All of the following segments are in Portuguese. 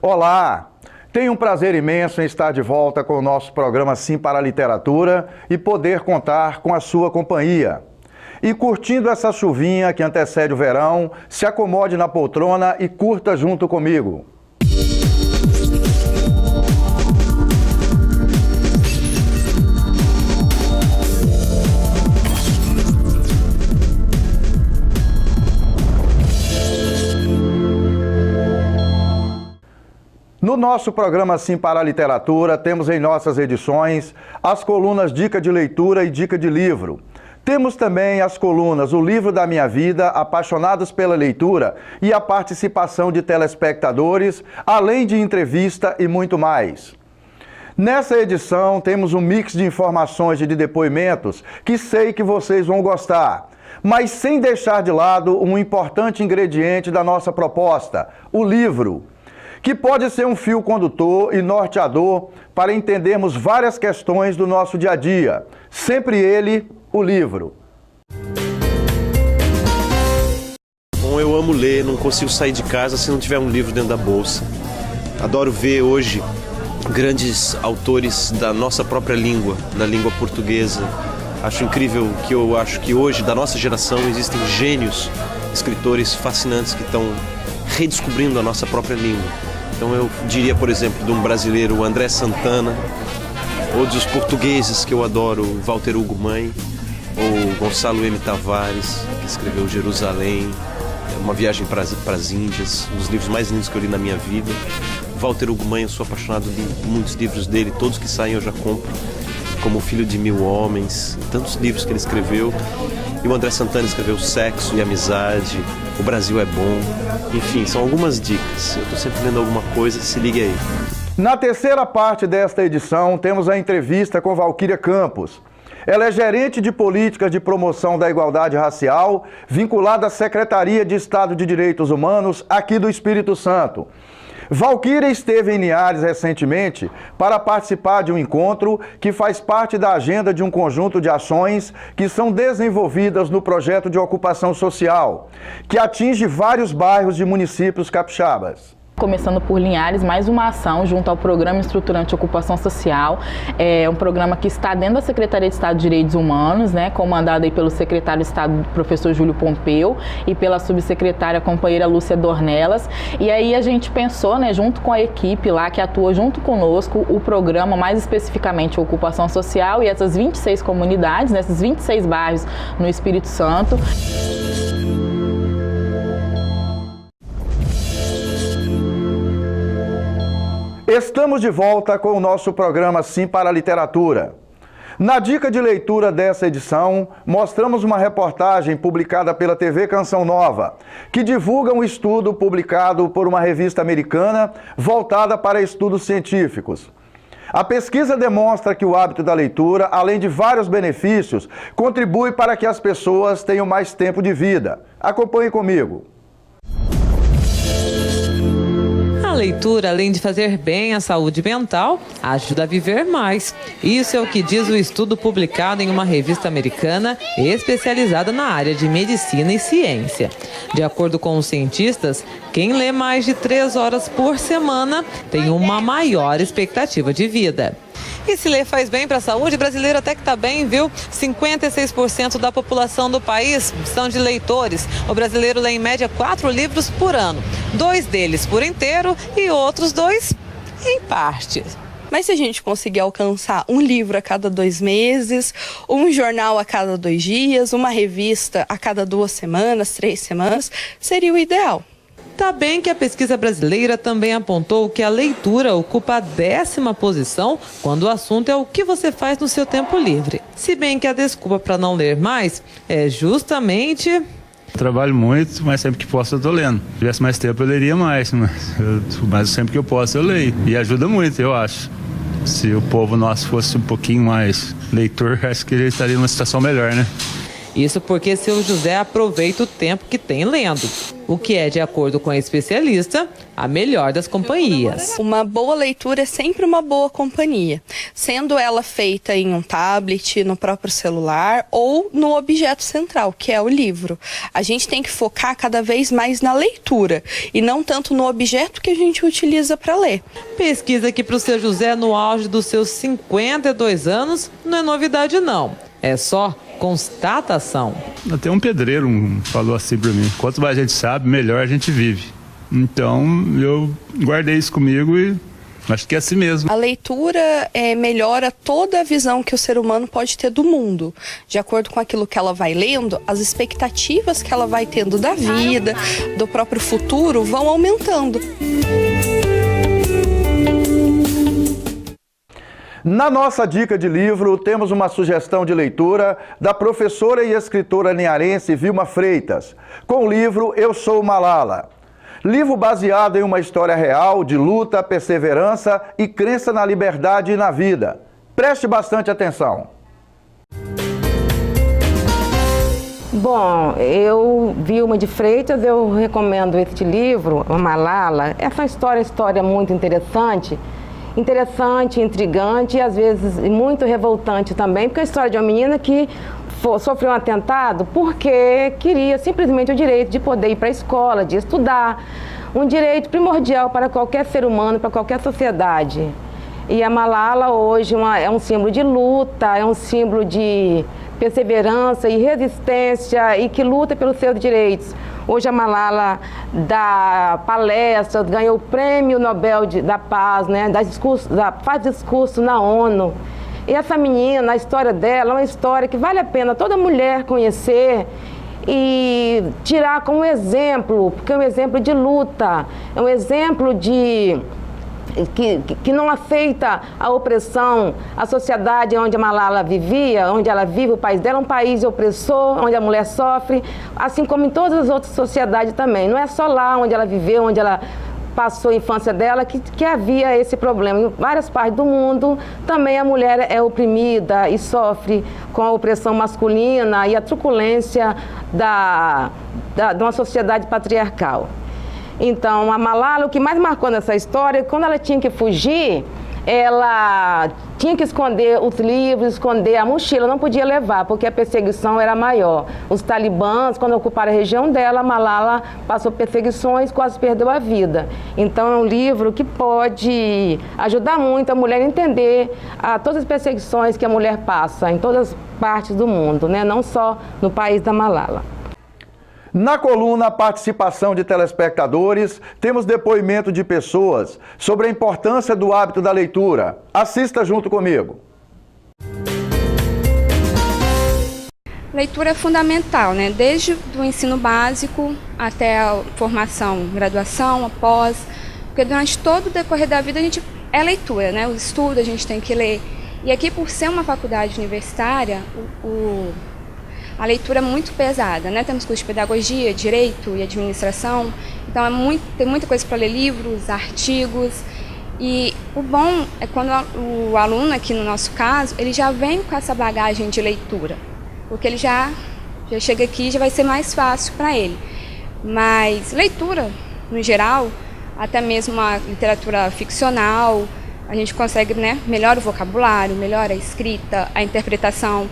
Olá! Tenho um prazer imenso em estar de volta com o nosso programa Sim para a Literatura e poder contar com a sua companhia. E curtindo essa chuvinha que antecede o verão, se acomode na poltrona e curta junto comigo. No nosso programa Sim para a Literatura, temos em nossas edições as colunas Dica de Leitura e Dica de Livro. Temos também as colunas O Livro da Minha Vida, Apaixonados pela Leitura e a participação de telespectadores, além de entrevista e muito mais. Nessa edição, temos um mix de informações e de depoimentos que sei que vocês vão gostar, mas sem deixar de lado um importante ingrediente da nossa proposta, o livro, que pode ser um fio condutor e norteador para entendermos várias questões do nosso dia a dia. Sempre ele, o livro. Bom, eu amo ler, não consigo sair de casa se não tiver um livro dentro da bolsa. Adoro ver hoje grandes autores da nossa própria língua, da língua portuguesa. Acho incrível que eu acho que hoje, da nossa geração, existem gênios, escritores fascinantes que estão redescobrindo a nossa própria língua. Então eu diria, por exemplo, de um brasileiro, o André Santana, ou dos portugueses que eu adoro, Walter Hugo Mãe, ou Gonçalo M. Tavares, que escreveu Jerusalém, Uma Viagem para as Índias, um dos livros mais lindos que eu li na minha vida. Walter Hugo Mãe, eu sou apaixonado de muitos livros dele, todos que saem eu já compro, como O Filho de Mil Homens, tantos livros que ele escreveu. E o André Santana escreveu Sexo e Amizade, O Brasil é Bom. Enfim, são algumas dicas. Eu estou sempre lendo alguma coisa, se ligue aí. Na terceira parte desta edição, temos a entrevista com Valquíria Campos. Ela é gerente de políticas de promoção da igualdade racial, vinculada à Secretaria de Estado de Direitos Humanos aqui do Espírito Santo. Valquíria esteve em Linhares recentemente para participar de um encontro que faz parte da agenda de um conjunto de ações que são desenvolvidas no projeto de ocupação social, que atinge vários bairros de municípios capixabas. Começando por Linhares, mais uma ação junto ao Programa Estruturante de Ocupação Social. É um programa que está dentro da Secretaria de Estado de Direitos Humanos, comandado aí pelo secretário de Estado, professor Júlio Pompeu, e pela subsecretária companheira Lúcia Dornelas. E aí a gente pensou, junto com a equipe lá que atua junto conosco, o programa, mais especificamente a Ocupação Social e essas 26 comunidades, nesses 26 bairros no Espírito Santo. Estamos de volta com o nosso programa Sim para a Literatura. Na dica de leitura dessa edição, mostramos uma reportagem publicada pela TV Canção Nova, que divulga um estudo publicado por uma revista americana voltada para estudos científicos. A pesquisa demonstra que o hábito da leitura, além de vários benefícios, contribui para que as pessoas tenham mais tempo de vida. Acompanhe comigo. A leitura, além de fazer bem à saúde mental, ajuda a viver mais. Isso é o que diz o estudo publicado em uma revista americana especializada na área de medicina e ciência. De acordo com os cientistas, quem lê mais de 3 horas por semana tem uma maior expectativa de vida. E se ler faz bem para a saúde, brasileiro até que está bem, viu? 56% da população do país são de leitores. O brasileiro lê em média 4 livros por ano. 2 deles por inteiro e outros 2 em partes. Mas se a gente conseguir alcançar um livro a cada 2 meses, um jornal a cada 2 dias, uma revista a cada 2 semanas, 3 semanas, seria o ideal. Tá bem que a pesquisa brasileira também apontou que a leitura ocupa a 10ª posição quando o assunto é o que você faz no seu tempo livre. Se bem que a desculpa para não ler mais é justamente... Trabalho muito, mas sempre que posso eu tô lendo. Se tivesse mais tempo eu leria mais, mas sempre que eu posso eu leio. E ajuda muito, eu acho. Se o povo nosso fosse um pouquinho mais leitor, acho que ele estaria numa situação melhor, Isso porque seu José aproveita o tempo que tem lendo, o que é, de acordo com a especialista, a melhor das companhias. Uma boa leitura é sempre uma boa companhia, sendo ela feita em um tablet, no próprio celular ou no objeto central, que é o livro. A gente tem que focar cada vez mais na leitura e não tanto no objeto que a gente utiliza para ler. Pesquisa que para o seu José, no auge dos seus 52 anos, não é novidade não, é só constatação. Até um pedreiro falou assim para mim: quanto mais a gente sabe, melhor a gente vive. Então eu guardei isso comigo e acho que é assim mesmo. A leitura melhora toda a visão que o ser humano pode ter do mundo. De acordo com aquilo que ela vai lendo, as expectativas que ela vai tendo da vida, do próprio futuro, vão aumentando. Na nossa dica de livro, temos uma sugestão de leitura da professora e escritora nearense Vilma Freitas, com o livro Eu Sou Malala. Livro baseado em uma história real de luta, perseverança e crença na liberdade e na vida. Preste bastante atenção. Bom, eu, Vilma de Freitas, eu recomendo este livro, Malala. Essa história é muito interessante, intrigante e às vezes muito revoltante também, porque é a história de uma menina que sofreu um atentado porque queria simplesmente o direito de poder ir para a escola, de estudar, um direito primordial para qualquer ser humano, para qualquer sociedade. E a Malala hoje é um símbolo de luta, é um símbolo de perseverança e resistência e que luta pelos seus direitos. Hoje a Malala dá palestras, ganhou o Prêmio Nobel da Paz, né? Faz discurso na ONU. E essa menina, a história dela é uma história que vale a pena toda mulher conhecer e tirar como exemplo, porque é um exemplo de luta, é um exemplo de que não aceita a opressão. A sociedade onde a Malala vivia, onde ela vive, o país dela é um país opressor, onde a mulher sofre, assim como em todas as outras sociedades também. Não é só lá onde ela viveu, onde ela passou a infância dela, que havia esse problema. Em várias partes do mundo, também a mulher é oprimida e sofre com a opressão masculina e a truculência de uma sociedade patriarcal. Então, a Malala, o que mais marcou nessa história, quando ela tinha que fugir, ela tinha que esconder os livros, esconder a mochila, não podia levar, porque a perseguição era maior. Os talibãs, quando ocuparam a região dela, a Malala passou perseguições, quase perdeu a vida. Então, é um livro que pode ajudar muito a mulher a entender todas as perseguições que a mulher passa em todas as partes do mundo, né? Não só no país da Malala. Na coluna Participação de Telespectadores, temos depoimento de pessoas sobre a importância do hábito da leitura. Assista junto comigo. Leitura é fundamental, né? Desde o ensino básico até a formação, graduação, após, porque durante todo o decorrer da vida a gente é leitura, né? O estudo a gente tem que ler. E aqui, por ser uma faculdade universitária, a leitura é muito pesada, né? Temos curso de pedagogia, direito e administração, então tem muita coisa para ler, livros, artigos. E o bom é quando o aluno, aqui no nosso caso, ele já vem com essa bagagem de leitura, porque ele já chega aqui e já vai ser mais fácil para ele. Mas leitura, no geral, até mesmo a literatura ficcional, a gente consegue, né, melhora o vocabulário, melhora a escrita, a interpretação.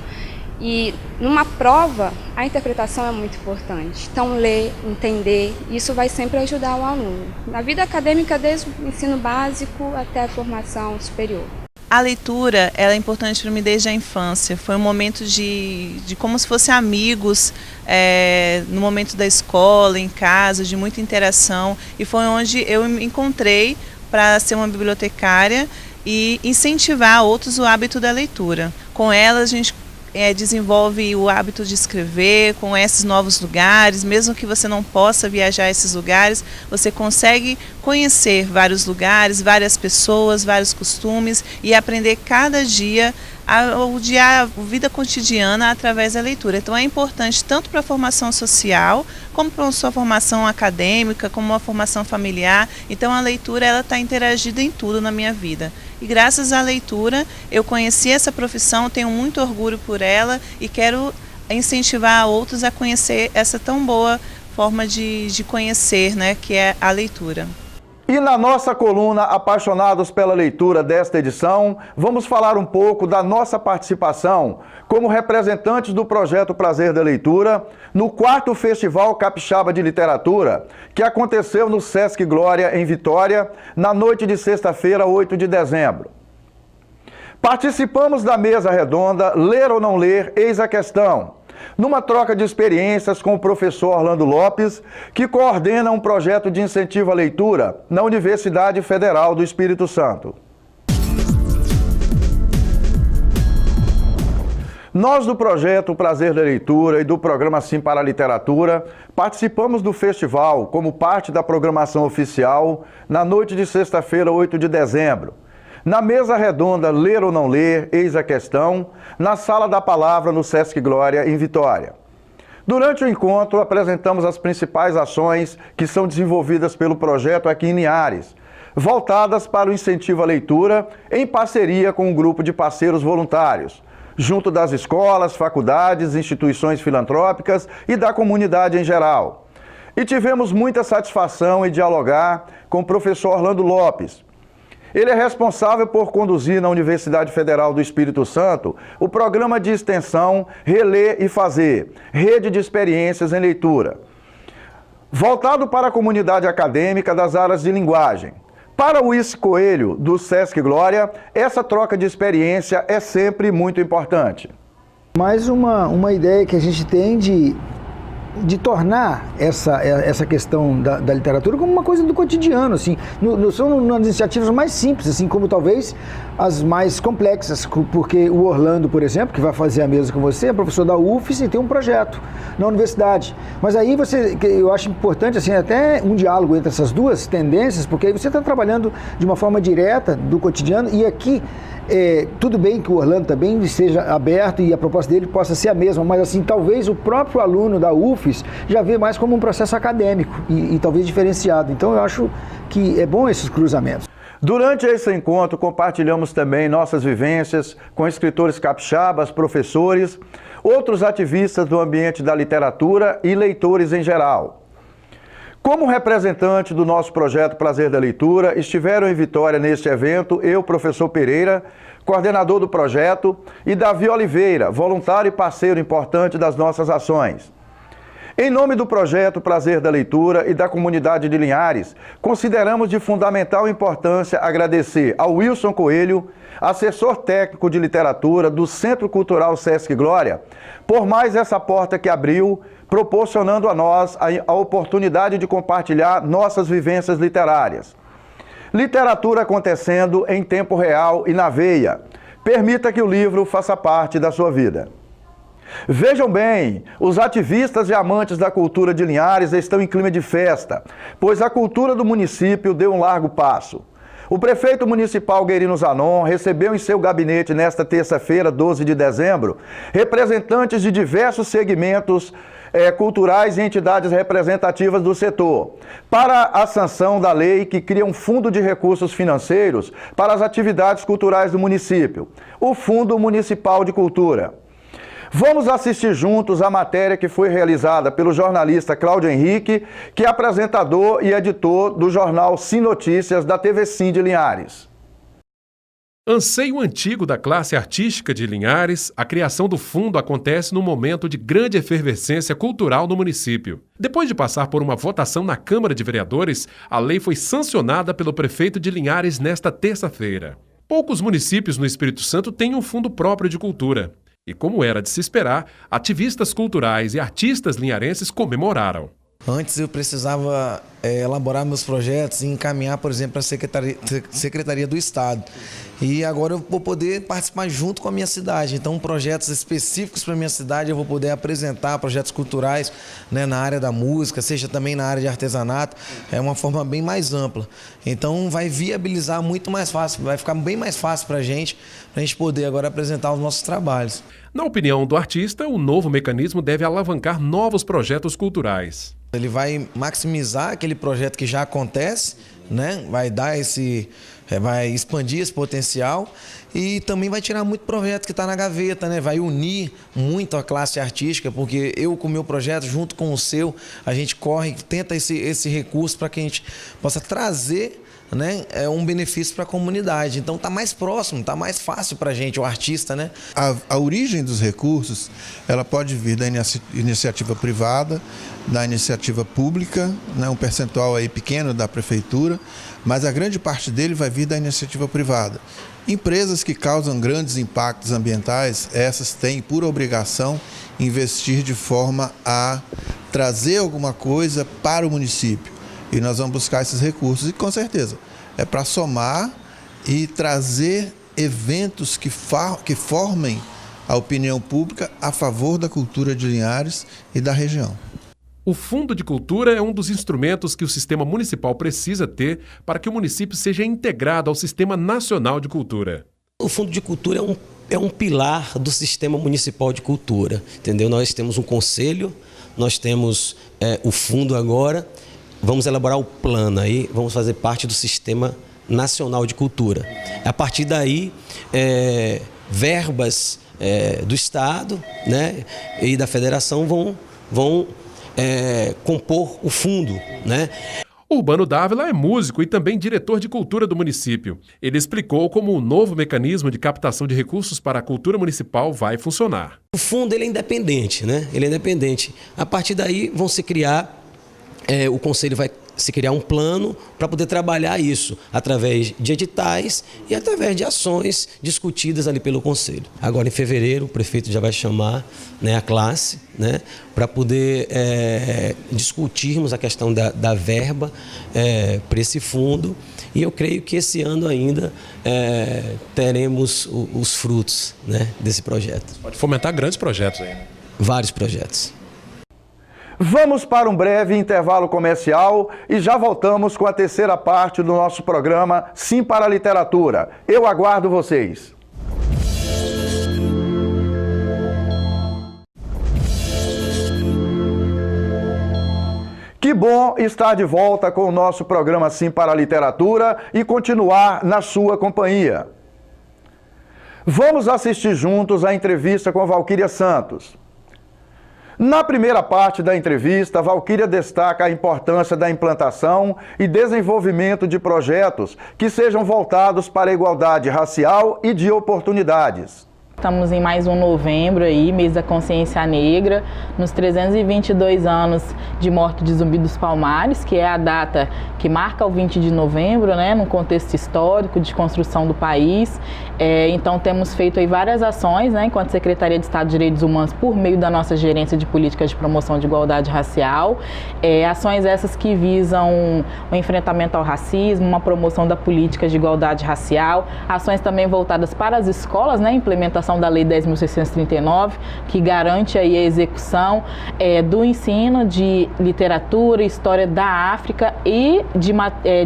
E numa prova, a interpretação é muito importante. Então, ler, entender, isso vai sempre ajudar o aluno. Na vida acadêmica, desde o ensino básico até a formação superior. A leitura ela é importante para mim desde a infância. Foi um momento de como se fossem amigos, no momento da escola, em casa, de muita interação. E foi onde eu me encontrei para ser uma bibliotecária e incentivar outros o hábito da leitura. Com elas, a gente desenvolve o hábito de escrever, conhece novos lugares, mesmo que você não possa viajar a esses lugares, você consegue conhecer vários lugares, várias pessoas, vários costumes e aprender cada dia a vida cotidiana através da leitura. Então é importante tanto para a formação social, como para a sua formação acadêmica, como a formação familiar. Então a leitura ela está interagida em tudo na minha vida. E graças à leitura eu conheci essa profissão, tenho muito orgulho por ela e quero incentivar outros a conhecer essa tão boa forma de conhecer, né, que é a leitura. E na nossa coluna Apaixonados pela Leitura desta edição, vamos falar um pouco da nossa participação como representantes do projeto Prazer da Leitura no 4º Festival Capixaba de Literatura, que aconteceu no Sesc Glória, em Vitória, na noite de sexta-feira, 8 de dezembro. Participamos da mesa redonda Ler ou Não Ler, Eis a Questão, numa troca de experiências com o professor Orlando Lopes, que coordena um projeto de incentivo à leitura na Universidade Federal do Espírito Santo. Nós do projeto Prazer da Leitura e do programa Sim para a Literatura participamos do festival como parte da programação oficial na noite de sexta-feira, 8 de dezembro. Na mesa redonda Ler ou Não Ler, Eis a Questão, na Sala da Palavra no Sesc Glória, em Vitória. Durante o encontro, apresentamos as principais ações que são desenvolvidas pelo projeto aqui em Linhares, voltadas para o incentivo à leitura em parceria com um grupo de parceiros voluntários, junto das escolas, faculdades, instituições filantrópicas e da comunidade em geral. E tivemos muita satisfação em dialogar com o professor Orlando Lopes. Ele é responsável por conduzir na Universidade Federal do Espírito Santo o programa de extensão Reler e Fazer, rede de experiências em leitura, voltado para a comunidade acadêmica das áreas de linguagem. Para o Uísque Coelho, do Sesc Glória, essa troca de experiência é sempre muito importante. Mais uma ideia que a gente tem de tornar essa questão da literatura como uma coisa do cotidiano, assim, são nas iniciativas mais simples, assim, como talvez as mais complexas, porque o Orlando, por exemplo, que vai fazer a mesa com você, é professor da UFES e tem um projeto na universidade. Mas aí eu acho importante, assim, até um diálogo entre essas duas tendências, porque aí você está trabalhando de uma forma direta do cotidiano e aqui tudo bem que o Orlando também esteja aberto e a proposta dele possa ser a mesma, mas assim, talvez o próprio aluno da UFES já vê mais como um processo acadêmico e talvez diferenciado. Então eu acho que é bom esses cruzamentos. Durante esse encontro, compartilhamos também nossas vivências com escritores capixabas, professores, outros ativistas do ambiente da literatura e leitores em geral. Como representante do nosso projeto Prazer da Leitura, estiveram em Vitória neste evento eu, professor Pereira, coordenador do projeto, e Davi Oliveira, voluntário e parceiro importante das nossas ações. Em nome do projeto Prazer da Leitura e da comunidade de Linhares, consideramos de fundamental importância agradecer ao Wilson Coelho, assessor técnico de literatura do Centro Cultural Sesc Glória, por mais essa porta que abriu, proporcionando a nós a oportunidade de compartilhar nossas vivências literárias. Literatura acontecendo em tempo real e na veia. Permita que o livro faça parte da sua vida. Vejam bem, os ativistas e amantes da cultura de Linhares estão em clima de festa, pois a cultura do município deu um largo passo. O prefeito municipal Guerino Zanon recebeu em seu gabinete nesta terça-feira, 12 de dezembro, representantes de diversos segmentos culturais e entidades representativas do setor, para a sanção da lei que cria um fundo de recursos financeiros para as atividades culturais do município, o Fundo Municipal de Cultura. Vamos assistir juntos a matéria que foi realizada pelo jornalista Cláudio Henrique, que é apresentador e editor do jornal Sim Notícias da TV Sim de Linhares. Anseio antigo da classe artística de Linhares, a criação do fundo acontece num momento de grande efervescência cultural no município. Depois de passar por uma votação na Câmara de Vereadores, a lei foi sancionada pelo prefeito de Linhares nesta terça-feira. Poucos municípios no Espírito Santo têm um fundo próprio de cultura. E como era de se esperar, ativistas culturais e artistas linharenses comemoraram. Antes eu precisava elaborar meus projetos e encaminhar, por exemplo, para a Secretaria do Estado. E agora eu vou poder participar junto com a minha cidade. Então, projetos específicos para a minha cidade eu vou poder apresentar, projetos culturais, né, na área da música, seja também na área de artesanato. É uma forma bem mais ampla. Então, vai viabilizar muito mais fácil, vai ficar bem mais fácil para a gente poder agora apresentar os nossos trabalhos. Na opinião do artista, o novo mecanismo deve alavancar novos projetos culturais. Ele vai maximizar aquele projeto que já acontece, né? Vai dar vai expandir esse potencial e também vai tirar muito projeto que está na gaveta, né? Vai unir muito a classe artística, porque eu com o meu projeto, junto com o seu, a gente tenta esse recurso para que a gente possa trazer, né, um benefício para a comunidade. Então está mais próximo, está mais fácil para a gente, o artista, né? A origem dos recursos, ela pode vir da iniciativa privada, da iniciativa pública, né, um percentual aí pequeno da prefeitura, mas a grande parte dele vai vir da iniciativa privada. Empresas que causam grandes impactos ambientais, essas têm por obrigação investir de forma a trazer alguma coisa para o município. E nós vamos buscar esses recursos e, com certeza, é para somar e trazer eventos que formem a opinião pública a favor da cultura de Linhares e da região. O Fundo de Cultura é um dos instrumentos que o sistema municipal precisa ter para que o município seja integrado ao Sistema Nacional de Cultura. O Fundo de Cultura é um pilar do Sistema Municipal de Cultura, entendeu? Nós temos um conselho, nós temos o fundo agora, vamos elaborar o plano aí, vamos fazer parte do Sistema Nacional de Cultura. A partir daí, verbas do Estado, né, e da Federação vão compor o fundo, né? Urbano Dávila é músico e também diretor de cultura do município. Ele explicou como o novo mecanismo de captação de recursos para a cultura municipal vai funcionar. O fundo ele é independente, né? Ele é independente. A partir daí vão se criar, o conselho vai se criar um plano para poder trabalhar isso através de editais e através de ações discutidas ali pelo conselho. Agora em fevereiro o prefeito já vai chamar, né, a classe, né, para poder discutirmos a questão da verba para esse fundo, e eu creio que esse ano ainda teremos os frutos, né, desse projeto. Pode fomentar grandes projetos aí, né? Vários projetos. Vamos para um breve intervalo comercial e já voltamos com a terceira parte do nosso programa Sim para a Literatura. Eu aguardo vocês. Que bom estar de volta com o nosso programa Sim para a Literatura e continuar na sua companhia. Vamos assistir juntos a entrevista com Valquíria Santos. Na primeira parte da entrevista, Valquíria destaca a importância da implantação e desenvolvimento de projetos que sejam voltados para a igualdade racial e de oportunidades. Estamos em mais um novembro aí, mês da consciência negra, nos 322 anos de morte de Zumbi dos Palmares, que é a data que marca o 20 de novembro, né, no contexto histórico de construção do país. Então temos feito aí várias ações, né, enquanto Secretaria de Estado de Direitos Humanos, por meio da nossa gerência de políticas de promoção de igualdade racial. Ações essas que visam o enfrentamento ao racismo, uma promoção da política de igualdade racial, ações também voltadas para as escolas, né, implementação da Lei 10.639, que garante aí a execução do ensino de literatura, história da África e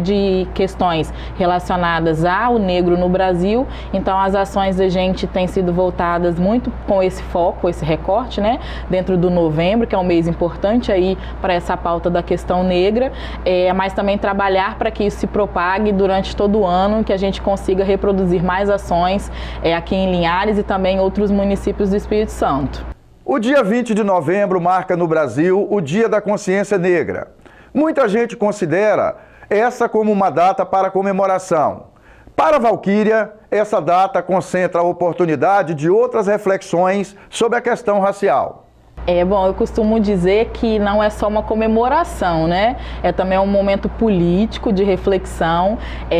de questões relacionadas ao negro no Brasil. Então as ações da gente têm sido voltadas muito com esse foco, esse recorte, né, dentro do novembro, que é um mês importante aí para essa pauta da questão negra, mas também trabalhar para que isso se propague durante todo o ano, que a gente consiga reproduzir mais ações aqui em Linhares e também em outros municípios do Espírito Santo. O dia 20 de novembro marca no Brasil o Dia da Consciência Negra. Muita gente considera essa como uma data para comemoração. Para Valquíria, essa data concentra a oportunidade de outras reflexões sobre a questão racial. Bom, eu costumo dizer que não é só uma comemoração, né? É também um momento político de reflexão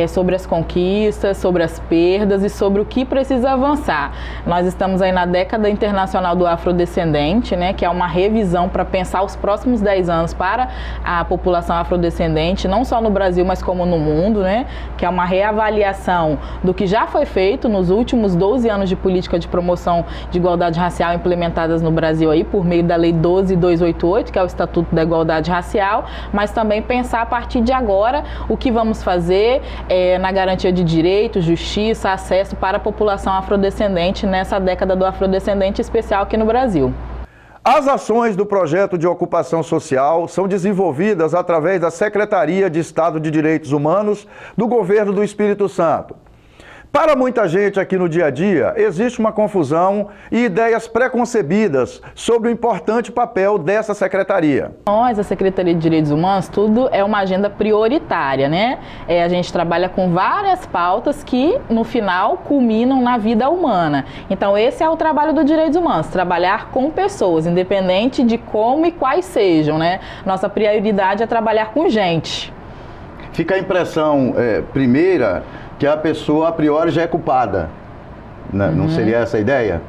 sobre as conquistas, sobre as perdas e sobre o que precisa avançar. Nós estamos aí na década internacional do afrodescendente, né? Que é uma revisão para pensar os próximos 10 anos para a população afrodescendente, não só no Brasil, mas como no mundo, né? Que é uma reavaliação do que já foi feito nos últimos 12 anos de política de promoção de igualdade racial implementadas no Brasil aí por meio da Lei 12.288, que é o Estatuto da Igualdade Racial, mas também pensar a partir de agora o que vamos fazer na garantia de direitos, justiça, acesso para a população afrodescendente nessa década do afrodescendente especial aqui no Brasil. As ações do projeto de ocupação social são desenvolvidas através da Secretaria de Estado de Direitos Humanos do Governo do Espírito Santo. Para muita gente aqui no dia a dia, existe uma confusão e ideias preconcebidas sobre o importante papel dessa secretaria. Nós, a Secretaria de Direitos Humanos, tudo é uma agenda prioritária, né? A gente trabalha com várias pautas que, no final, culminam na vida humana. Então, esse é o trabalho do Direitos Humanos, trabalhar com pessoas, independente de como e quais sejam, né? Nossa prioridade é trabalhar com gente. Fica a impressão, primeira, que a pessoa a priori já é culpada, né? Não seria essa a ideia?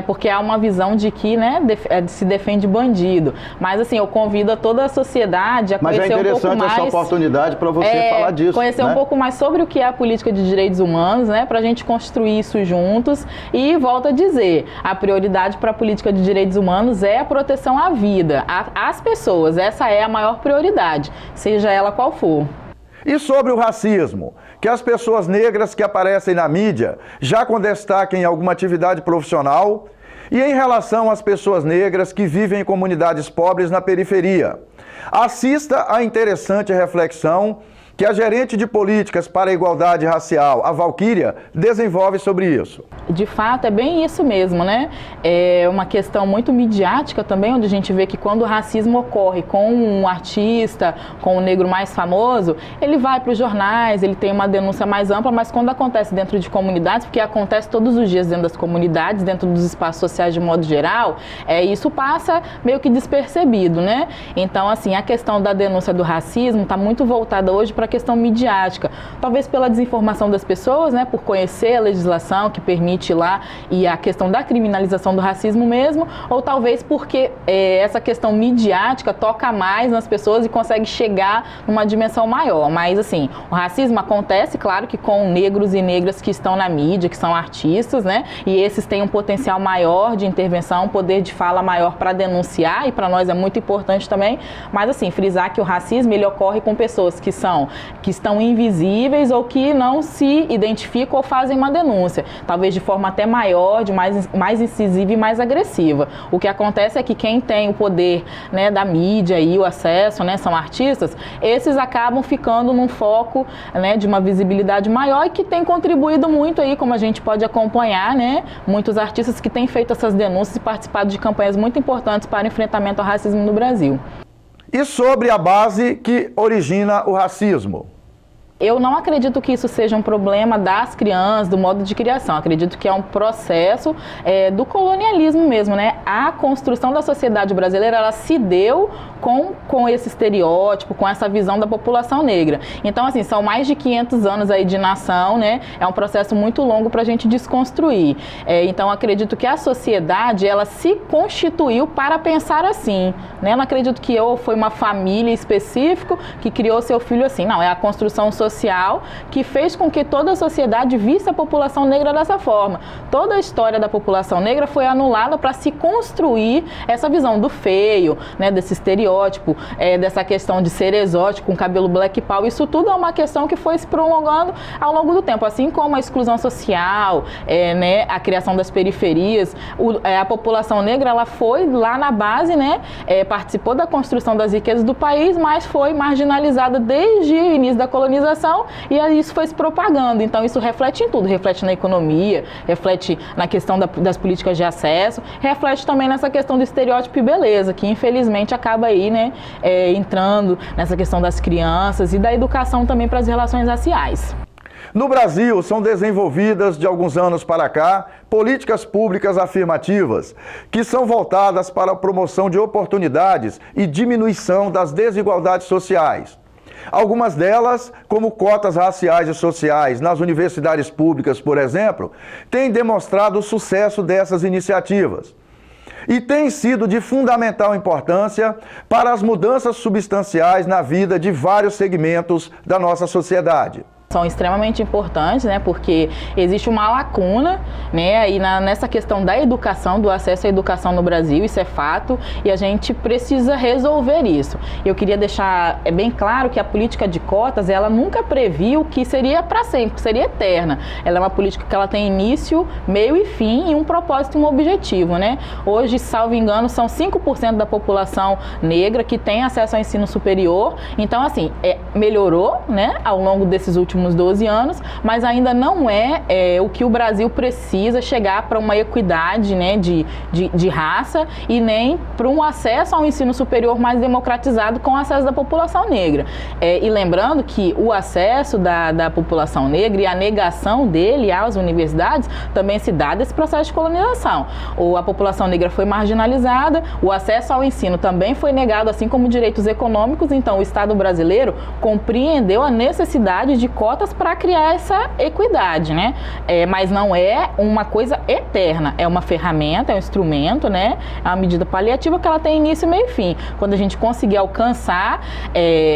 Porque há uma visão de que, né, se defende bandido. Mas assim, eu convido a toda a sociedade a conhecer um pouco mais... Mas é interessante essa oportunidade para você falar disso. Conhecer, né, um pouco mais sobre o que é a política de direitos humanos, né, para a gente construir isso juntos. E volto a dizer, a prioridade para a política de direitos humanos é a proteção à vida, às pessoas. Essa é a maior prioridade, seja ela qual for. E sobre o racismo, que as pessoas negras que aparecem na mídia, já com destaque em alguma atividade profissional, e em relação às pessoas negras que vivem em comunidades pobres na periferia. Assista à interessante reflexão que a gerente de políticas para a igualdade racial, a Valquíria, desenvolve sobre isso. De fato, é bem isso mesmo, né? É uma questão muito midiática também, onde a gente vê que quando o racismo ocorre com um artista, com um negro mais famoso, ele vai para os jornais, ele tem uma denúncia mais ampla, mas quando acontece dentro de comunidades, porque acontece todos os dias dentro das comunidades, dentro dos espaços sociais de modo geral, isso passa meio que despercebido, né? Então, assim, a questão da denúncia do racismo está muito voltada hoje para a questão midiática, talvez pela desinformação das pessoas, né, por conhecer a legislação que permite lá e a questão da criminalização do racismo mesmo, ou talvez porque essa questão midiática toca mais nas pessoas e consegue chegar numa dimensão maior. Mas assim, o racismo acontece, claro que com negros e negras que estão na mídia, que são artistas, né, e esses têm um potencial maior de intervenção, um poder de fala maior para denunciar, e para nós é muito importante também, mas assim, frisar que o racismo ele ocorre com pessoas que estão invisíveis ou que não se identificam ou fazem uma denúncia, talvez de forma até maior, de mais incisiva e mais agressiva. O que acontece é que quem tem o poder, né, da mídia e o acesso, né, são artistas, esses acabam ficando num foco, né, de uma visibilidade maior e que tem contribuído muito aí, como a gente pode acompanhar, né, muitos artistas que têm feito essas denúncias e participado de campanhas muito importantes para o enfrentamento ao racismo no Brasil. E sobre a base que origina o racismo? Eu não acredito que isso seja um problema das crianças, do modo de criação. Acredito que é um processo do colonialismo mesmo, né? A construção da sociedade brasileira, ela se deu com esse estereótipo, com essa visão da população negra. Então, assim, são mais de 500 anos aí de nação, né? É um processo muito longo para a gente desconstruir. Então, acredito que a sociedade, ela se constituiu para pensar assim, né? Eu não acredito que foi uma família específica que criou seu filho assim. Não, é a construção social que fez com que toda a sociedade visse a população negra dessa forma. Toda a história da população negra foi anulada para se construir essa visão do feio, né, desse estereótipo, dessa questão de ser exótico, com cabelo black power. Isso tudo é uma questão que foi se prolongando ao longo do tempo, assim como a exclusão social, né, a criação das periferias. A população negra, ela foi lá na base, né, participou da construção das riquezas do país, mas foi marginalizada desde o início da colonização, e aí isso foi se propagando. Então isso reflete em tudo, reflete na economia, reflete na questão das políticas de acesso, reflete também nessa questão do estereótipo e beleza, que infelizmente acaba aí, né, entrando nessa questão das crianças e da educação também para as relações raciais. No Brasil, são desenvolvidas, de alguns anos para cá, políticas públicas afirmativas, que são voltadas para a promoção de oportunidades e diminuição das desigualdades sociais. Algumas delas, como cotas raciais e sociais nas universidades públicas, por exemplo, têm demonstrado o sucesso dessas iniciativas. E têm sido de fundamental importância para as mudanças substanciais na vida de vários segmentos da nossa sociedade. são extremamente importantes, né, porque existe uma lacuna, né, aí nessa questão da educação, do acesso à educação no Brasil, isso é fato, e a gente precisa resolver isso. Eu queria deixar bem claro que a política de cotas, ela nunca previu que seria para sempre, que seria eterna. Ela é uma política que ela tem início, meio e fim, e um propósito e um objetivo, né. Hoje, salvo engano, são 5% da população negra que tem acesso ao ensino superior, então, assim, melhorou, né, ao longo desses últimos 12 anos, mas ainda não é o que o Brasil precisa chegar para uma equidade, né, de raça e nem para um acesso ao ensino superior mais democratizado com o acesso da população negra. E lembrando que o acesso da população negra e a negação dele às universidades também se dá desse processo de colonização. A população negra foi marginalizada, o acesso ao ensino também foi negado, assim como direitos econômicos, então o Estado brasileiro compreendeu a necessidade de cotas para criar essa equidade, né? Mas não é uma coisa eterna, é uma ferramenta, é um instrumento, né? É uma medida paliativa que ela tem início, meio e fim. Quando a gente conseguir alcançar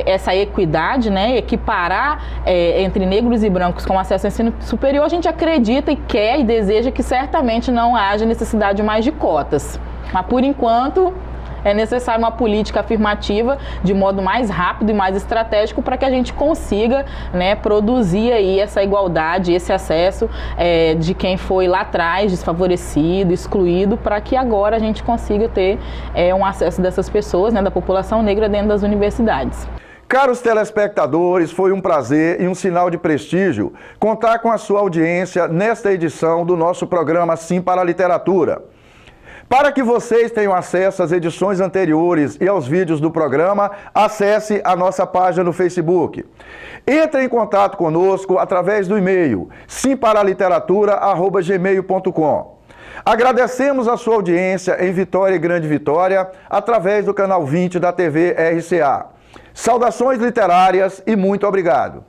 essa equidade, né? Equiparar entre negros e brancos com acesso ao ensino superior, a gente acredita e quer e deseja que certamente não haja necessidade mais de cotas. Mas por enquanto é necessário uma política afirmativa de modo mais rápido e mais estratégico para que a gente consiga, né, produzir aí essa igualdade, esse acesso de quem foi lá atrás desfavorecido, excluído, para que agora a gente consiga ter um acesso dessas pessoas, né, da população negra dentro das universidades. Caros telespectadores, foi um prazer e um sinal de prestígio contar com a sua audiência nesta edição do nosso programa Sim para a Literatura. Para que vocês tenham acesso às edições anteriores e aos vídeos do programa, acesse a nossa página no Facebook. Entre em contato conosco através do e-mail simparaliteratura@gmail.com. Agradecemos a sua audiência em Vitória e Grande Vitória, através do canal 20 da TV RCA. Saudações literárias e muito obrigado.